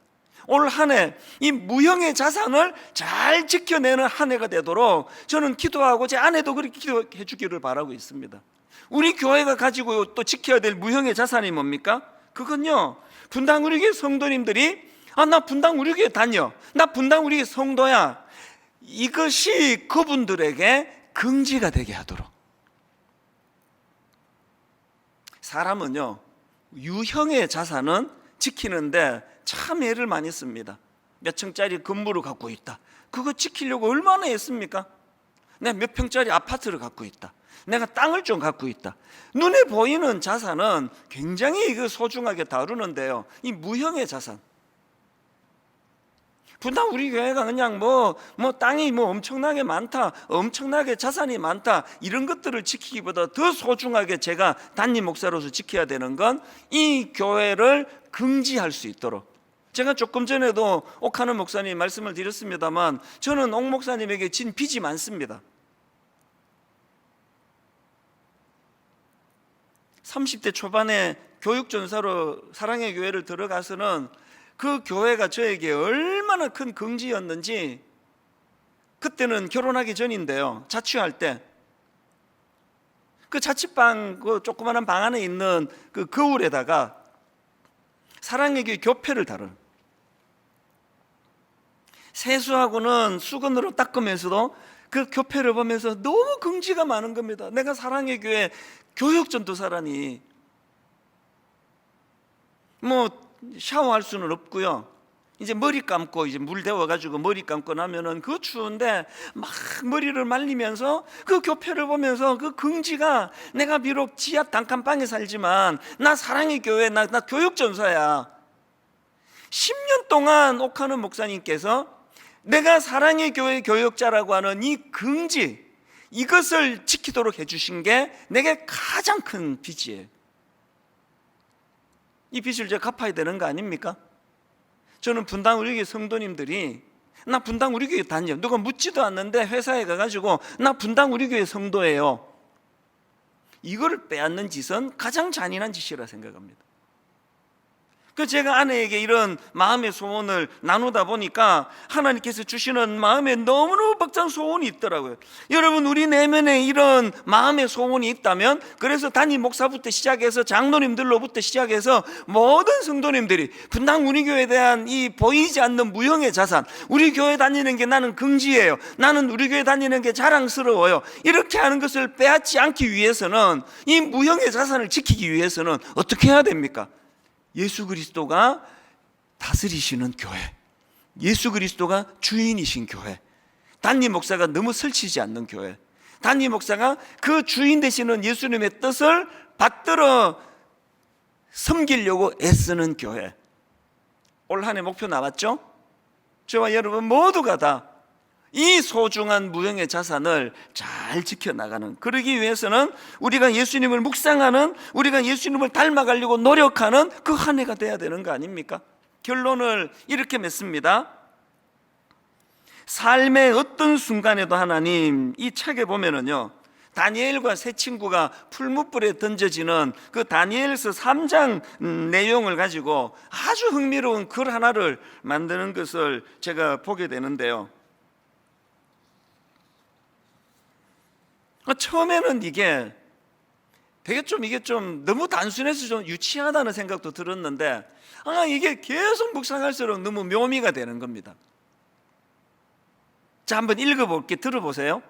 올 한 해 이 무형의 자산을 잘 지켜내는 한 해가 되도록 저는 기도하고 제 아내도 그렇게 기도해 주기를 바라고 있습니다. 우리 교회가 가지고 또 지켜야 될 무형의 자산이 뭡니까? 그건요, 분당 우리 교회 성도님들이 나 분당 우리 교회 다녀, 나 분당 우리 교회 성도야, 이것이 그분들에게 긍지가 되게 하도록. 사람은요, 유형의 자산은 지키는데 참 애를 많이 씁니다. 몇 층짜리 건물을 갖고 있다, 그거 지키려고 얼마나 애씁니까? 내가 몇 평짜리 아파트를 갖고 있다, 내가 땅을 좀 갖고 있다. 눈에 보이는 자산은 굉장히 소중하게 다루는데요, 이 무형의 자산, 분당 우리 교회가 그냥 뭐 땅이 엄청나게 많다, 엄청나게 자산이 많다, 이런 것들을 지키기보다 더 소중하게 제가 담임 목사로서 지켜야 되는 건 이 교회를 긍지할 수 있도록. 제가 조금 전에도 옥하는 목사님 말씀을 드렸습니다만, 저는 옥 목사님에게 진 빚이 많습니다. 30대 초반에 교육전사로 사랑의 교회를 들어가서는 그 교회가 저에게 얼마나 큰 긍지였는지, 그때는 결혼하기 전인데요, 자취할 때 그 자취방, 그 조그마한 방 안에 있는 그 거울에다가 사랑의 교회 교패를 달은, 세수하고는 수건으로 닦으면서도 그 교패를 보면서 너무 긍지가 많은 겁니다. 내가 사랑의 교회 교육전도사라니. 샤워할 수는 없고요, 이제 머리 감고 이제 물 데워가지고 머리 감고 나면은 그거 추운데 막 머리를 말리면서 그 교패를 보면서 그 긍지가, 내가 비록 지하 단칸방에 살지만 나 사랑의 교회, 나 교육전사야. 10년 동안 옥하는 목사님께서 내가 사랑의 교회 교육자라고 하는 이 긍지, 이것을 지키도록 해주신 게 내게 가장 큰 빚이에요. 이 빚을 제가 갚아야 되는 거 아닙니까? 저는 분당 우리 교회 성도님들이 나 분당 우리 교회 다녀, 누가 묻지도 않는데 회사에 가가지고 나 분당 우리 교회 성도예요, 이거를 빼앗는 짓은 가장 잔인한 짓이라 생각합니다. 제가 아내에게 이런 마음의 소원을 나누다 보니까 하나님께서 주시는 마음에 너무너무 벅찬 소원이 있더라고요. 여러분, 우리 내면에 이런 마음의 소원이 있다면, 그래서 담임 목사부터 시작해서 장로님들로부터 시작해서 모든 성도님들이 분당 우리 교회에 대한 이 보이지 않는 무형의 자산, 우리 교회 다니는 게 나는 긍지예요, 나는 우리 교회 다니는 게 자랑스러워요, 이렇게 하는 것을 빼앗지 않기 위해서는, 이 무형의 자산을 지키기 위해서는 어떻게 해야 됩니까? 예수 그리스도가 다스리시는 교회, 예수 그리스도가 주인이신 교회, 담임 목사가 너무 설치지 않는 교회, 담임 목사가 그 주인 되시는 예수님의 뜻을 받들어 섬기려고 애쓰는 교회. 올 한 해 목표 나왔죠? 저와 여러분 모두가 다 이 소중한 무형의 자산을 잘 지켜나가는, 그러기 위해서는 우리가 예수님을 묵상하는, 우리가 예수님을 닮아가려고 노력하는 그 한 해가 돼야 되는 거 아닙니까? 결론을 이렇게 맺습니다. 삶의 어떤 순간에도 하나님, 이 책에 보면은요, 다니엘과 세 친구가 풀무불에 던져지는 그 다니엘서 3장 내용을 가지고 아주 흥미로운 글 하나를 만드는 것을 제가 보게 되는데요, 처음에는 이게 좀 너무 단순해서 좀 유치하다는 생각도 들었는데, 이게 계속 묵상할수록 너무 묘미가 되는 겁니다. 자, 한번 읽어볼게. 들어보세요.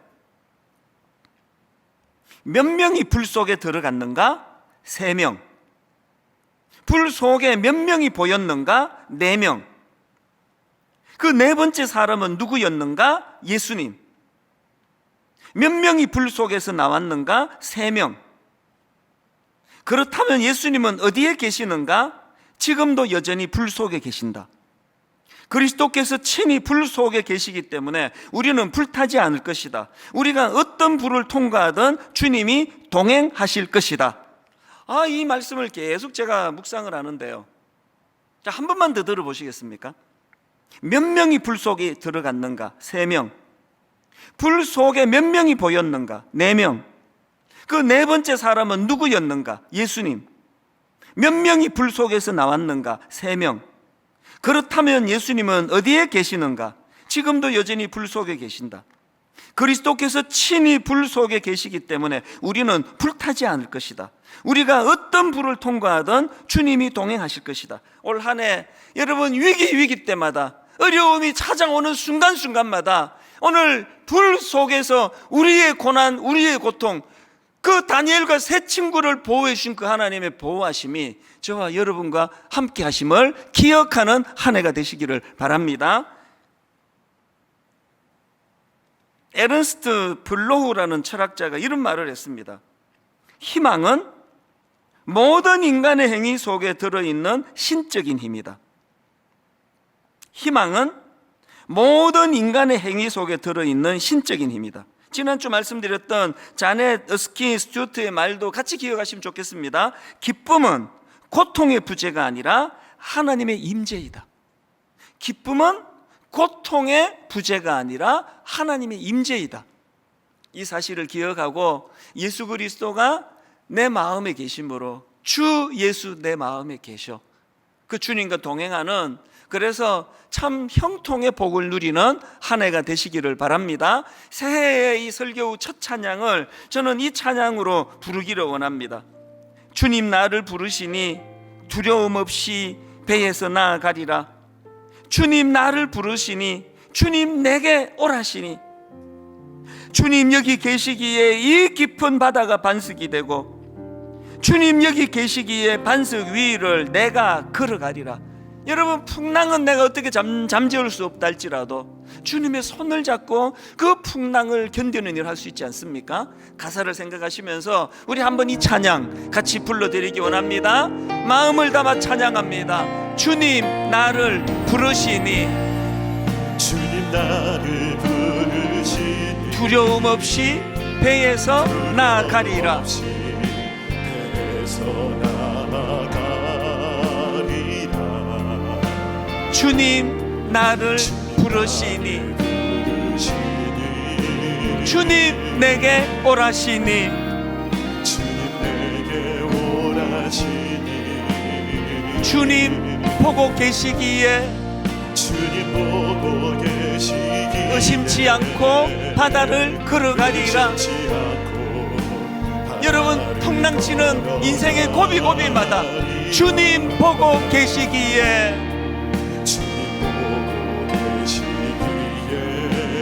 몇 명이 불 속에 들어갔는가? 3명. 불 속에 몇 명이 보였는가? 4명. 그 네 번째 사람은 누구였는가? 예수님. 몇 명이 불 속에서 나왔는가? 3명. 그렇다면 예수님은 어디에 계시는가? 지금도 여전히 불 속에 계신다. 그리스도께서 친히 불 속에 계시기 때문에 우리는 불타지 않을 것이다. 우리가 어떤 불을 통과하든 주님이 동행하실 것이다. 이 말씀을 계속 제가 묵상을 하는데요. 자, 한 번만 더 들어보시겠습니까? 몇 명이 불 속에 들어갔는가? 3명. 불 속에 몇 명이 보였는가? 4명. 그 4번째 사람은 누구였는가? 예수님. 몇 명이 불 속에서 나왔는가? 3명. 그렇다면 예수님은 어디에 계시는가? 지금도 여전히 불 속에 계신다. 그리스도께서 친히 불 속에 계시기 때문에 우리는 불타지 않을 것이다. 우리가 어떤 불을 통과하든 주님이 동행하실 것이다. 올 한 해 여러분 위기 때마다, 어려움이 찾아오는 순간순간마다 오늘 불 속에서 우리의 고난, 우리의 고통, 그 다니엘과 세 친구를 보호해 주신 그 하나님의 보호하심이 저와 여러분과 함께 하심을 기억하는 한 해가 되시기를 바랍니다. 에른스트 블로우라는 철학자가 이런 말을 했습니다. 희망은 모든 인간의 행위 속에 들어있는 신적인 힘이다. 희망은 모든 인간의 행위 속에 들어있는 신적인 힘이다. 지난주 말씀드렸던 자넷 어스킨 스튜어트의 말도 같이 기억하시면 좋겠습니다. 기쁨은 고통의 부재가 아니라 하나님의 임재이다. 기쁨은 고통의 부재가 아니라 하나님의 임재이다. 이 사실을 기억하고 예수 그리스도가 내 마음에 계심으로 주 예수 내 마음에 계셔. 그 주님과 동행하는, 그래서 참 형통의 복을 누리는 한 해가 되시기를 바랍니다. 새해의 이 설교 후 첫 찬양을 저는 이 찬양으로 부르기를 원합니다. 주님 나를 부르시니 두려움 없이 배에서 나아가리라. 주님 나를 부르시니 주님 내게 오라시니 주님 여기 계시기에 이 깊은 바다가 반석이 되고 주님 여기 계시기에 반석 위를 내가 걸어가리라. 여러분, 풍랑은 내가 어떻게 잠재울 수 없다 할지라도 주님의 손을 잡고 그 풍랑을 견디는 일을 할 수 있지 않습니까? 가사를 생각하시면서 우리 한번 이 찬양 같이 불러드리기 원합니다. 마음을 담아 찬양합니다. 주님 나를 부르시니 주님 나를 부르시니 두려움 없이 배에서 나아가리라. 배에서 나아가리라. 주님 나를 부르시니 주님 내게 오라시니 주님 내게 오라시니 주님 보고 계시기에 주님 보고 계시기에 의심치 않고 바다를 걸어가리라. 여러분, 풍랑치는 인생의 고비고비마다 주님 보고 계시기에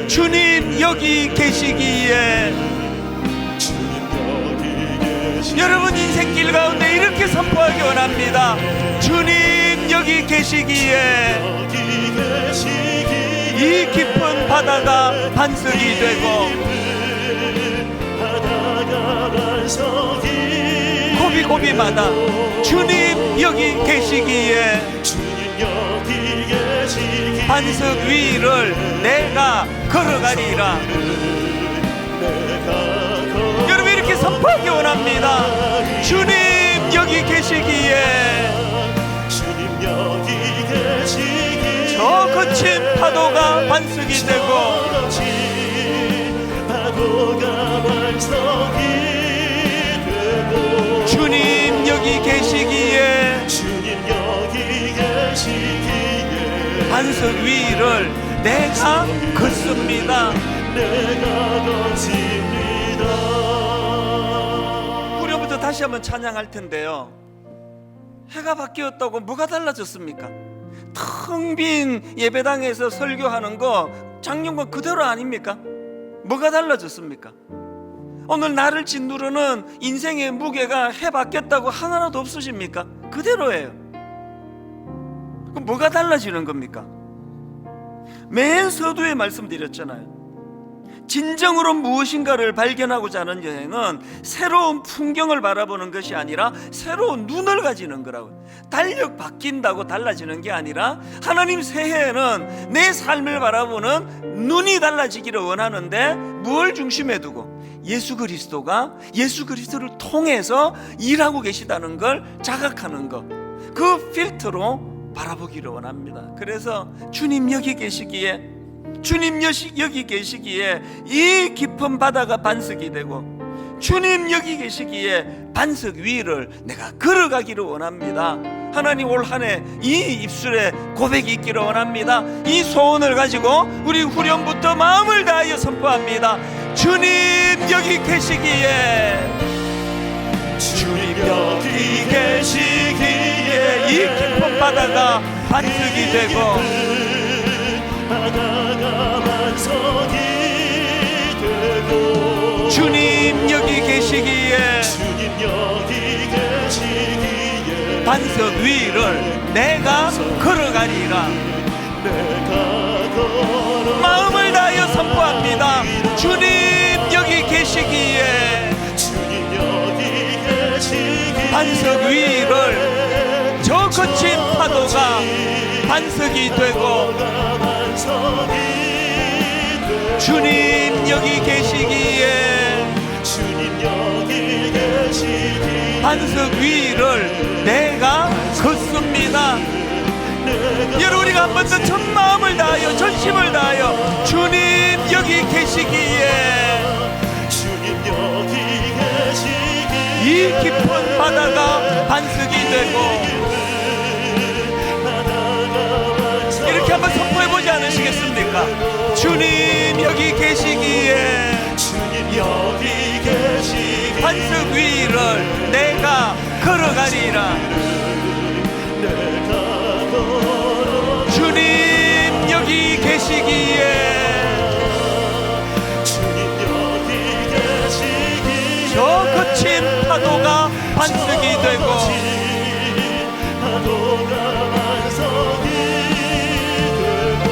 주님 여기 계시기에 여러분 인생길 가운데 이렇게 선포하기 원합니다. 주님 여기 계시기에 이 깊은 바다가 반석이 되고 고비고비마다 주님 여기 계시기에 반석 위를 내가 걸어가리라. 여러분 이렇게 선포하기 원합니다. 주님 여기 계시기에 저 거친 파도가 반석이 되고 주님 여기 계시기에 반석 위를 내가 걷습니다. 우리부터 다시 한번 찬양할 텐데요. 해가 바뀌었다고 뭐가 달라졌습니까? 텅 빈 예배당에서 설교하는 거 작년과 그대로 아닙니까? 뭐가 달라졌습니까? 오늘 나를 짓누르는 인생의 무게가 해 바뀌었다고 하나라도 없으십니까? 그대로예요. 그럼 뭐가 달라지는 겁니까? 맨 서두에 말씀드렸잖아요. 진정으로 무엇인가를 발견하고자 하는 여행은 새로운 풍경을 바라보는 것이 아니라 새로운 눈을 가지는 거라고. 달력 바뀐다고 달라지는 게 아니라 하나님 새해에는 내 삶을 바라보는 눈이 달라지기를 원하는데, 뭘 중심에 두고? 예수 그리스도를 통해서 일하고 계시다는 걸 자각하는 것, 그 필터로 바라보기를 원합니다. 그래서 주님 여기 계시기에 이 깊은 바다가 반석이 되고, 주님 여기 계시기에 반석 위를 내가 걸어가기를 원합니다. 하나님, 올 한 해 이 입술에 고백이 있기를 원합니다. 이 소원을 가지고 우리 후렴부터 마음을 다하여 선포합니다. 주님 여기 계시기에, 주님 여기 계시기에 이 깊은 바다가 반석이 되고, 바다가 반석이 되고, 주님 여기 계시기에 주님 여기 계시기에 반석 위를 내가 걸어가리라. 내가 걸어 마음을 다하여 선포합니다. 주님 여기 계시기에 주님 여기 계시기에 반석 위를 저 거친 파도가 반석이 되고, 주님 여기 계시기에 주님 여기 계시기에 반석 위를 내가 걷습니다. 여러분, 우리가 한 번 더 전 마음을 다하여, 전심을 다하여 주님 여기 계시기에 주님 여기 계시기에 이 깊은 바다가 반석이 되고, 이렇게 한번 선포해보지 않으시겠습니까? 주님 여기 계시기에 주님 여기 계시기에 반석 위를 내가 걸어가리라. 내가 걸어 주님 여기 계시기에 주님 여기 계시기에 저 거친 파도가 반석이 되고, 파도가 반석이 되고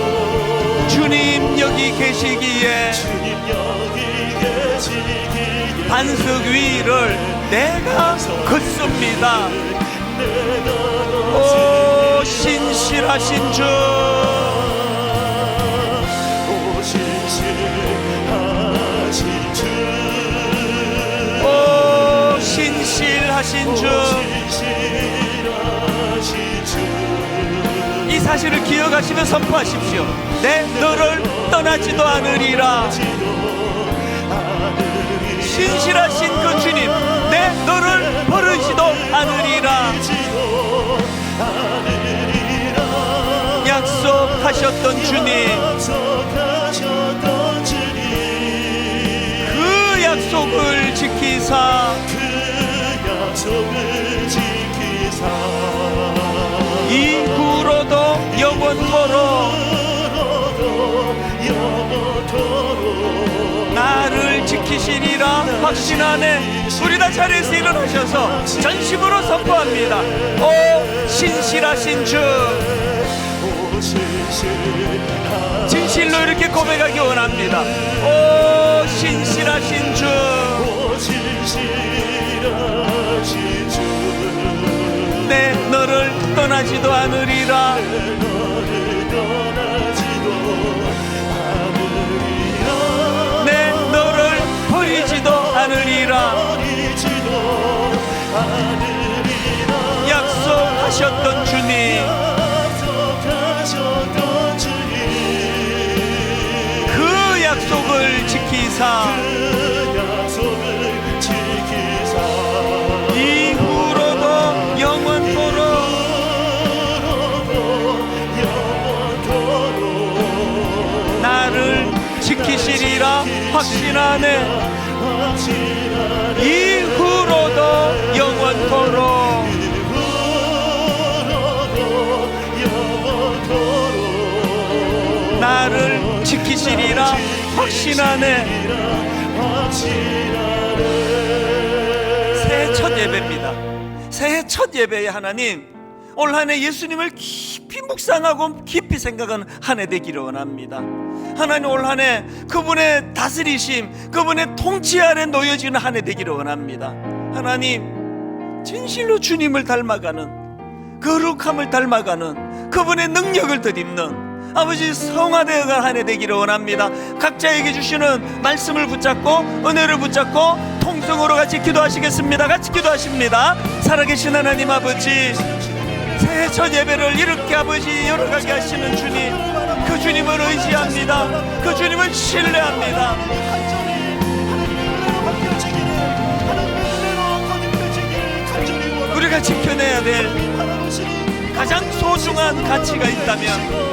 주님 여기 계시기에 주님 여기 계시기에 반석 위를 내가 걷습니다. 오 신실하신 주, 오 신실하신 주 오 신실하신 주, 신실하신 주 이 사실을 기억하시며 선포하십시오. 내 너를 떠나지도 않으리라. 신실하신 그 주님, 내 너를 버리지도 않으리라. 약속하셨던 주님, 약속하셨던 주님 그 약속을 지키사 그 약속을 지키사 이후로도 영원토록 영원토록 나를 지키시리라 확신하네. 우리 다 자리에서 일어나셔서 전심으로 선포합니다. 오 신실하신 주, 오 신실하신 진실로 이렇게 고백하기 원합니다. 오 신실하신 주, 오 신실하신 주 내 너를 떠나지도 않으리라. 너를 떠나지도 않으리라 내 너를 버리지도 않으리라. 버리지도 않으리라 약속하셨던 주님, 약속하셨던 주님 그 약속을 지키사 그 약속을 지키사 이후로도 영원토록 나를 지키시리라 확신하네. 이후로도 영원토록 나를 지키시리라 확신하네. 새해 첫 예배입니다. 새해 첫 예배에 하나님, 올 한 해 예수님을 깊이 깊이 묵상하고 깊이 생각하는 한 해 되기를 원합니다. 하나님, 올 한 해 그분의 다스리심, 그분의 통치 아래 놓여지는 한 해 되기를 원합니다. 하나님, 진실로 주님을 닮아가는, 거룩함을 닮아가는, 그분의 능력을 덧입는 아버지 성화되어가 한 해 되기를 원합니다. 각자에게 주시는 말씀을 붙잡고 은혜를 붙잡고 통성으로 같이 기도하시겠습니다. 같이 기도하십니다. 살아계신 하나님 아버지, 새해 첫 예배를 이렇게 아버지 열어가게 하시는 주님, 그 주님을 의지합니다. 그 주님을 신뢰합니다. 우리가 지켜내야 될 가장 소중한 가치가 있다면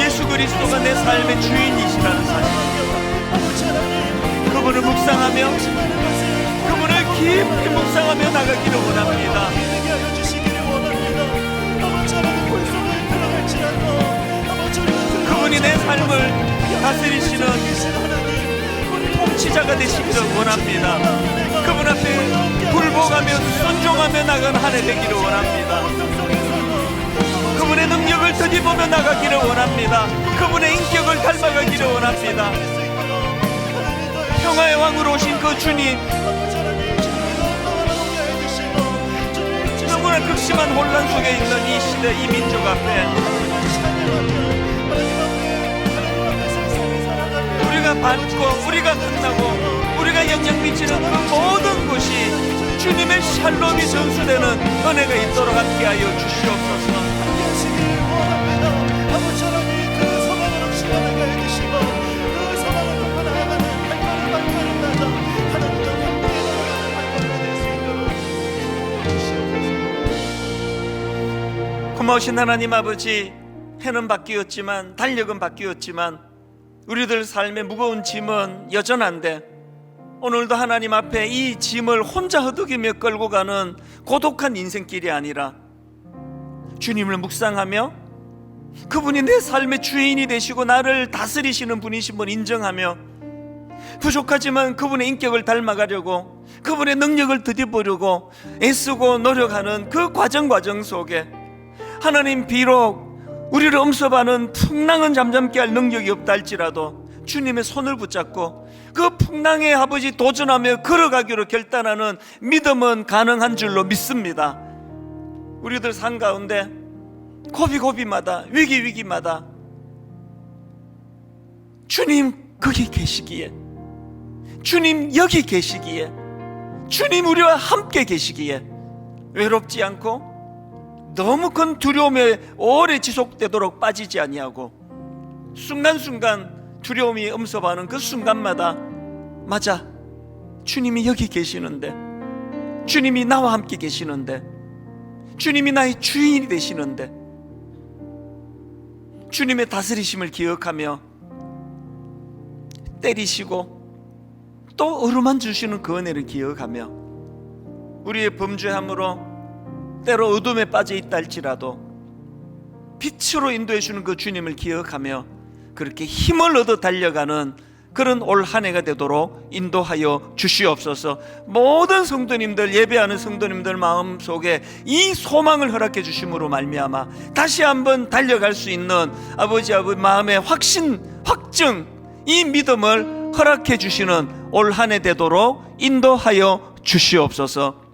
예수 그리스도가 내 삶의 주인이시라는 사실입니다. 그분을 묵상하며, 그분을 깊이 묵상하며 나가기를 원합니다. 그분이 내 삶을 다스리시는 통치자가 되시기를 원합니다. 그분 앞에 굴복하며 순종하며 나가는 한 해 되기를 원합니다. 그분의 능력을 덧입으며 나가기를 원합니다. 그분의 인격을 닮아가기를 원합니다. 평화의 왕으로 오신 그 주님, 너무나 극심한 혼란 속에 있는 이 시대, 이 민족 앞에 우리가 받고 우리가 만나고 우리가 영향 미치는 그 모든 것이 주님의 샬롬이 전수되는 은혜가 있도록 함께하여 주시옵소서. 고마우신 하나님 아버지, 해는 바뀌었지만, 달력은 바뀌었지만 우리들 삶의 무거운 짐은 여전한데, 오늘도 하나님 앞에 이 짐을 혼자 허덕이며 끌고 가는 고독한 인생길이 아니라 주님을 묵상하며 그분이 내 삶의 주인이 되시고 나를 다스리시는 분이신 분 인정하며, 부족하지만 그분의 인격을 닮아가려고, 그분의 능력을 덧입으려고 애쓰고 노력하는 그 과정 속에 하나님, 비록 우리를 엄습하는 풍랑은 잠잠케 할 능력이 없다 할지라도 주님의 손을 붙잡고 그 풍랑에 아버지 도전하며 걸어가기로 결단하는 믿음은 가능한 줄로 믿습니다. 우리들 삶 가운데 고비고비마다, 위기마다 주님 거기 계시기에, 주님 여기 계시기에, 주님 우리와 함께 계시기에 외롭지 않고 너무 큰 두려움에 오래 지속되도록 빠지지 아니하고, 순간순간 두려움이 엄습하는 그 순간마다, 맞아, 주님이 여기 계시는데, 주님이 나와 함께 계시는데, 주님이 나의 주인이 되시는데, 주님의 다스리심을 기억하며 때리시고 또 어루만 주시는 그 은혜를 기억하며, 우리의 범죄함으로 때로 어둠에 빠져 있다 할지라도 빛으로 인도해 주는 그 주님을 기억하며 그렇게 힘을 얻어 달려가는 그런 올 한 해가 되도록 인도하여 주시옵소서. 모든 성도님들, 예배하는 성도님들 마음속에 이 소망을 허락해 주심으로 말미암아 다시 한번 달려갈 수 있는 아버지 마음의 확증, 이 믿음을 허락해 주시는 올 한 해 되도록 인도하여 주시옵소서.